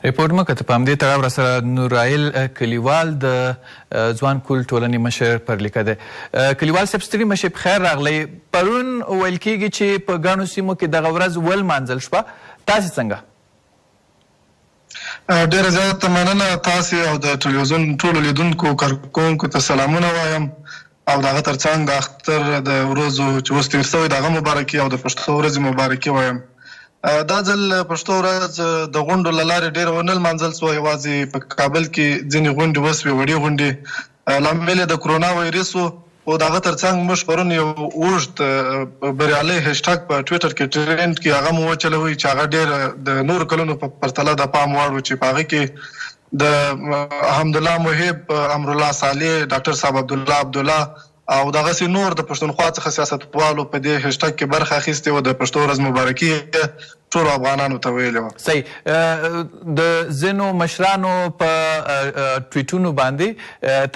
ریپورټ مو کته په همدې تړاو راسره نورايل کليوال د ځوان کول ټولني مشر پر لیکه ده. کليوال صاحب ستړي مشه بخیر راغلی. پرون ویل کېږي چې په ګڼو سیمو کې دغه ورځ ولمانځل شوه. تاسې څنګه؟ ډېره زیاته مننه. تاسې او د ټلویزیون ټولو لیدونکو کارکوونکو ته سلامونه وایم او د هغه ترڅنګ د اختر د ورځو چې اوس تېر شوی د هغه مبارکي او د پښتو ورځې مبارکي وایم. دا ځل پښتو ورځ د غونډو له لارې ډېره ونه لمانځل سوه. یوازې په کابل کې ځینې غونډې وسوې، وړې غونډې، لامل یې د کرونا وایرس و. او د هغه ترڅنګ موږ پرون یو اوږد بریالی هیشټاګ په ټویټر کې ټرینډ کې هغه مو وچلوی چې هغه ډېر د نورو کلونو په پرتله د پام وړ و چې په هغه کې د حمدالله محب، امرالله صالح، ډاکټر صاحب عبدالله او دغسې نور د پښتونخوا څخه سیاستوالو په دې هیشټاګ کې برخه اخیستې وه. د پښتو ورځ مبارکي ټولو افغانانو ته ویلې وه. صحیح. د ځینو مشرانو په ټویټونو باندې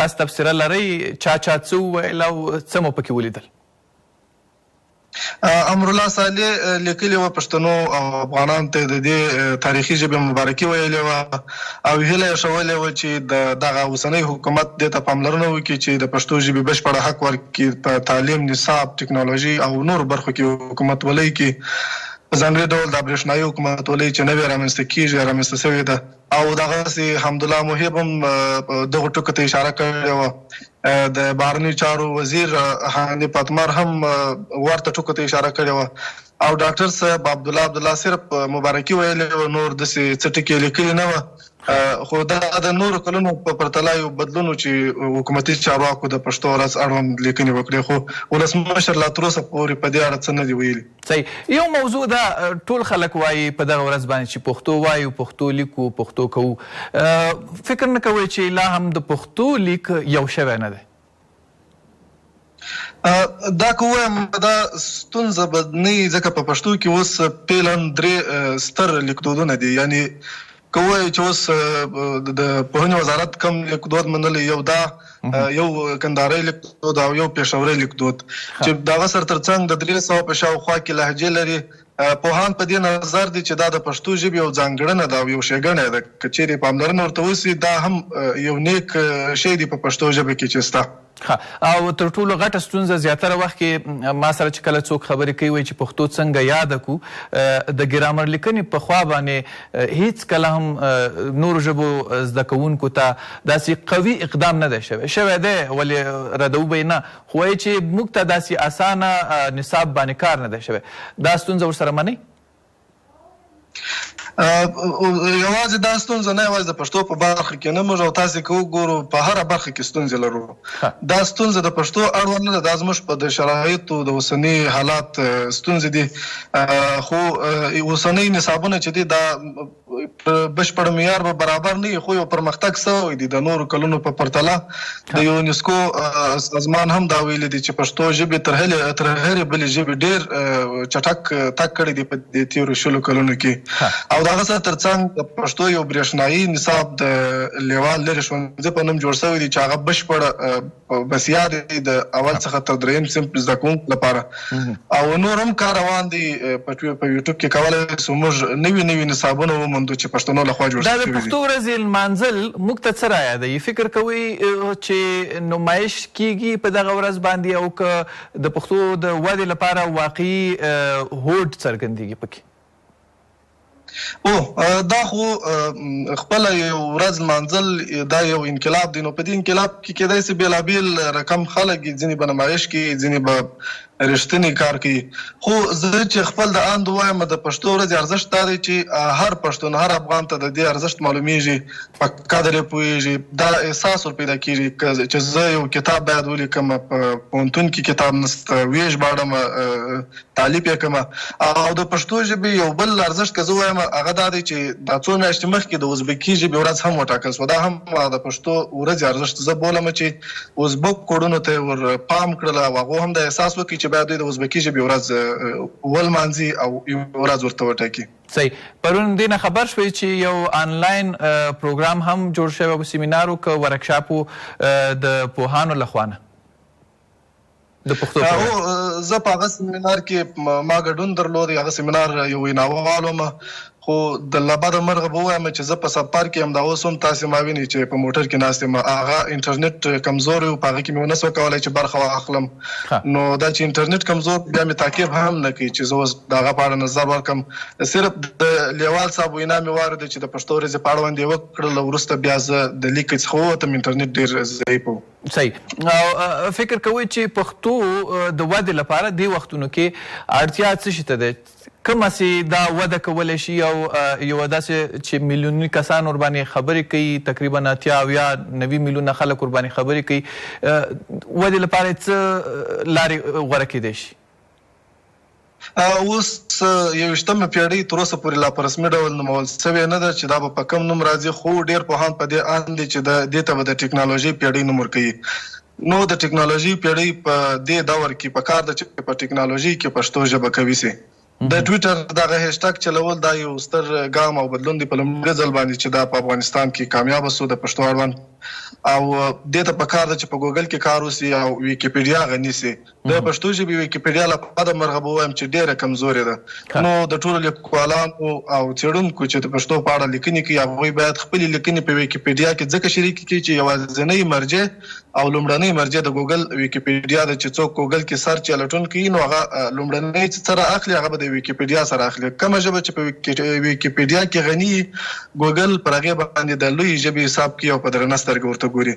تاسو تبصره لرئ، چا څه وویل او څه مو پکې ولیدل؟ امرالله صالح لیکلي وه پښتنو او افغانانو ته د دې تاریخي ژبې مبارکي ویلې وه او هیله یې شولې وه چې د دغه اوسنی حکومت دې ته پاملرنه وکړي چې د پښتو ژبې بشپړه حق ورکړي، په تعلیم، نصاب، ټکنالوژي او نورو برخو کې حکومت ولۍ کړي. په ځانګړي ډول د برېښنایي حکومت ولۍ چې نوې رامنځته کېږي، رامنځته شوې ده. او دغسې حمدالله محب هم دغو ټکو ته اشاره کړې وه. د بهرني چارو وزیر حنیف اتمر هم ورته ټکو ته اشاره کړې وه او ډاکټر صاحب عبدالله صرف مبارکي ویلې وه، نور داسې څه ټکي لیکلي نه وه. خو دا د نورو کلونو په پرتله یو بدلون چې حکومتي چارواکو د پښتو ورځ اړوند لیکنې وکړې، خو ولسمشر لا تر اوسه پورې په دې اړه څه نه دي ویلي. صحیح. یو موضوع ده، ټول خلک وایي په دغه ورځ باندې چې پښتو وایو، پښتو لیکو، پښتو کوو. فکر نه کوئ چې لا هم د پښتو لیک یو شوی نه دی؟ دا که ووایم دا ستونزه به نه وي، ځکه په پښتو کې اوس فعلا 3 ستر لیکدودونه دي. یعنې که ووایو چې اوس د پوهنې وزارت کوم لیکدود منلی، یو دا یو کندهارۍ لیکدود او یو پېښورۍ لیکدود چې د هغه سره ترڅنګ د 300 په شاوخوا کې لهجې لري. پوهان په دې نظر دي چې دا د پښتو ژبې یو ځانګړنه ده او یو ښېګڼه ده. که چیرې پاملرنه ورته وسي دا هم یو نیک شی دی په پښتو ژبه کې چې شته. او تر ټولو غټه ستونزه زیاتره وخت کې ما سره چې کله څوک خبرې کوي وایي چې پښتو څنګه یاده کړو. د ګرامر لیکنې په خوا باندې هیڅ کله هم نورو ژبو زده کوونکو ته داسې قوي اقدام نه دی شوی دی، ولې ردوو به یې نه، خو وایي چې موږ ته داسې اسانه نصاب باندې کار نه دی شوی. دا ستونزه ورسره منئ؟ یوازې دا ستونزه نه یوازې د پښتو په برخه کې نه، موږ او تاسې که وګورو په هره برخه کې ستونزې لرو. دا ستونزه د پښتو اړوند نه ده، دا زموږ په د شرایطو د اوسني حالات ستونزې دي. خو اوسنۍ نصابونه چې دي دا بشپړ معیار به برابر نه وي، خو یو پرمختګ شوی دی د نورو کلونو په پرتله. د یونسکو سازمان هم دا ویلي دي چې پښتو ژبې تر هرې بلې ژبې ډېر چټک تګ کړی دی په دې تېرو 20 کلونو کې. او د هغه سره ترڅنګ د پښتو یو برېښنایي نصاب د لیوال لرې ښوونځي په نوم جوړ شوی دی چې هغه بشپړ بسیار دی د اول څخه تر 3 صنف زده کوونکو لپاره. او نور هم کار روان دی په یوټیوب کې. کولی شو موږ نوي نصابونه وموندو چې پښتنو لخوا جوړ شوي دي. دا د پښتو ورځې لمانځل موږ ته څه رایادوي؟ فکر کوئ چې نمایش کیږي په دغه ورځ باندې او که د پښتو د ودې لپاره واقعي هوډ څرګندېږي پکې؟ دا خو خپله یو ورځ لمانځل دا یو انقلاب دی. نو په دې انقلاب کې کیدای شي بېلابېل رقم خلک ځینې به نمایش کوي، ځینې به رښتینی کار کوي. خو زه چې خپل د اند وایم د پښتو ورځې ارزښت دا دی چې هر پښتون، هر افغان ته د دې ارزښت معلومیږي، په قدر یې پوهېږي، دا احساس ور پیدا کېږي چې زه یو کتاب باید ولیکم، په پوهنتون کې کتاب نشته، ویې ژباړم، تعلیف یې کومه. او د پښتو ژبې یو بل ارزښت که زه وایم هغه دا دی چې دا څو میاشتې مخکې د ازبکي ژبې ورځ هم وټاکل شوه. دا هم د پښتو ورځې ارزښت زه بولم چې ازبک کورونو ته ور پام کړل او هغو هم د احساس وکړي چې باید دوی د ازبکي ژبې ورځ ولمانځي او یو ورځ ورته وټاکي. صحیح. پرون دې نه خبر شوئ چې یو آنلاین پروګرام هم جوړ شوی و، سیمینار که ورکشاپ د پوهانو لخوا نه د پښتو؟ زه په هغه سیمینار کې ما ګډون درلود. هغه سیمینار یو ویناوال وم، خو د لبد مرغه به وایم چې زه په سفر کې هم دا اوس هم تاسې ما وینئ چې په موټر کې ناست یم هغه انټرنیټ کمزور و په هغه کې مې ونه سو کولی چې برخه واخلم نو دا چې انټرنیټ کمزور بیا مې تعقیب هم نه کوي چې زه اوس د هغه په اړه نظر ورکړم صرف د لیوال صاحب وینا مې واورېده چې د پښتو ورځې په اړوند یې وکړله وروسته بیا زه د لیک څخه ووتم انټرنیټ ډېر ضعیف و صحیح او فکر کوئ چې پښتو د ودې لپاره دې وختونو کې اړتیا څه شي ته ده کومه چې دا وده کولی شي او یوه داسې چې میلیوني کسان ورباندې خبرې کوي تقریبا 80 میلیونه خلک ورباندې خبرې کوي ودې لپاره څه لارې غوره کیدی شي اوس 21مه پیړۍ تر اوسه پورې لا په رسمي ډول نومول سوې نه ده چې دا به په کم نوم راځي خو ډېر پوهان په دې اند دي چې دې ته به د ټکنالوژۍ پیړۍ نوم ورکوي نو د ټکنالوژۍ پیړۍ په دې دور کې پکار ده چې په ټکنالوژۍ کې پښتو ژبه قوي سي د ټویټر دغه هشټګ چلول دا یو ستر ګام او بدلون دی په لومړي ځل باندې چې دا په افغانستان کې کامیاب سو د پښتو اړوند او دې ته پکار ده چې په ګوګل کې کار وسي او ویکیپیډیا غني سي د پښتو ژبې ویکیپیډیا لپاره مرغه وایم چې ډېره کمزورې ده نو د ټولو لیکوالانو او څېړونکو چې د پښتو په اړه لیکنې کوي هغوی باید خپلې لیکنې په ویکیپیډیا کې ځکه شریکې کړي چې یوازینۍ مرجع او لومړنۍ مرجع د ګوګل ویکیپیډیا ده چې څوک ګوګل کې سرچ یا لټون کوي نو هغه لومړنۍ څه سره اخلي هغه به د ویکیپیډیا سره اخلي کومه ژبه چې په ویکیپیډیا کې غني ګوګل پر هغې باندې د لویې ژبې حساب کوي او په درنه سترګه ورته ګوري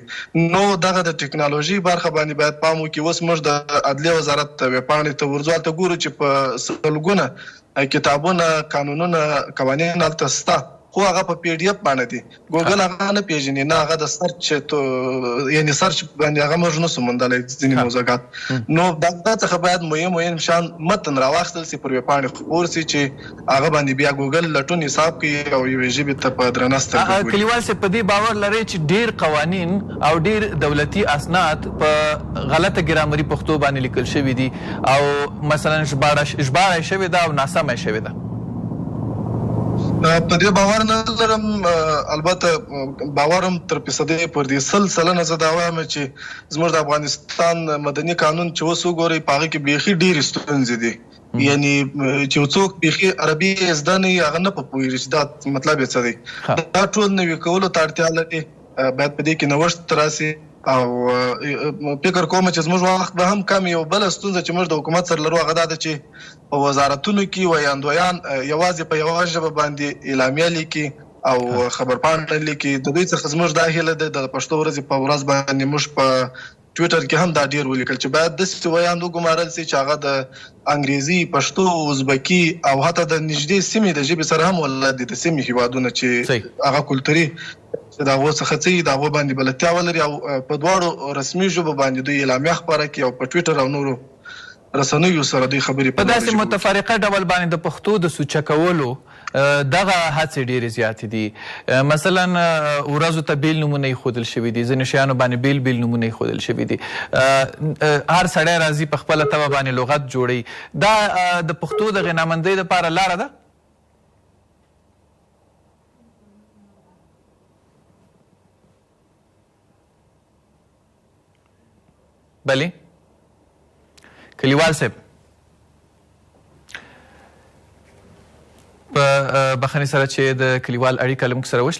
نو دغه د ټکنالوژي برخه باندې باید پام وکړي اوس موږ د عدلیه وزارت ویبپاڼې ته ورځو هلته ګورو چې په سلګونه کتابونه قانونونه قوانین هلته شته خو هغه په پی ډي اف باندې دي ګوګل هغه نه پیژني نه هغه د سرچ یعنی سرچ باندې هغه موږ نسو موندلی ځینې موضوعات نو دغه څخه باید مهم شان متن راواخیستل سي پر ویبپاڼې خپور سي چې هغه باندې بیا ګوګل لټون حساب کوي او یوې ژبې ته په درنه سترګه ګوري کلیوال صاحب په دې باور لرئ چې ډېر قوانین او ډېر دولتي اسناد په غلطه ګرامري پښتو باندې لیکل شوي دي او مثلا ژباړه شوې ده او ناسمه شوې ده په دې باور نه لرم البته باور هم تر فیصدۍ پر دې 100% زه دا وایم چې زموږ د افغانستان مدني قانون چې اوس وګورئ په هغه کې بیخي ډېرې ستونزې دي یعنی چې څوک بیخي عربي زده نه وي هغه نه پوهېږي چې دا مطلب یې څه دی دا ټول نوي کولو ته اړتیا لري باید په دې کې نوښت راسي او فکر کوم چې زموږ وخت به هم کم یو بله ستونزه چې موږ د حکومت سره لرو هغه دا ده چې په وزارتونو کې ویاندویان یوازې په یوه ژبه باندې اعلامیه لیکي او خبرپاڼه لیکي د دوی څخه زموږ دا هیله ده د پښتو ورځې په ورځ باندې موږ په ټویټر کې هم دا ډېر ولیکل چې باید داسې ویاند وګمارل سي چې هغه د انګریزي پښتو ازبکي او حتی د نږدې سیمې د ژبې سره هم ولد دي د سیمې هیوادونه چې هغه کلتوري د هغو څخه څه وي د هغو باندې بلدتیا ولري او په دواړو رسمي ژبو باندې دوی اعلامیه خپاره کړي او په ټویټر او نورو رسنیو سره دوی خبرې په داسې متفرقه ډول باندې د پښتو د سوچه کولو دغه هڅې ډېرې زیاتې دي مثلا ورځو ته بیل نومونه ایښودل شوي دي ځینې شیانو باندې بیل نومونه ایښودل شوي دي هر سړی راځي په خپله طبع باندې لغت جوړوي دا د پښتو د غنامندۍ دپاره لاره ده بلې کلیوال صاحب په بخښنې سره چې د کلیوال اړیکه له موږ سره وشله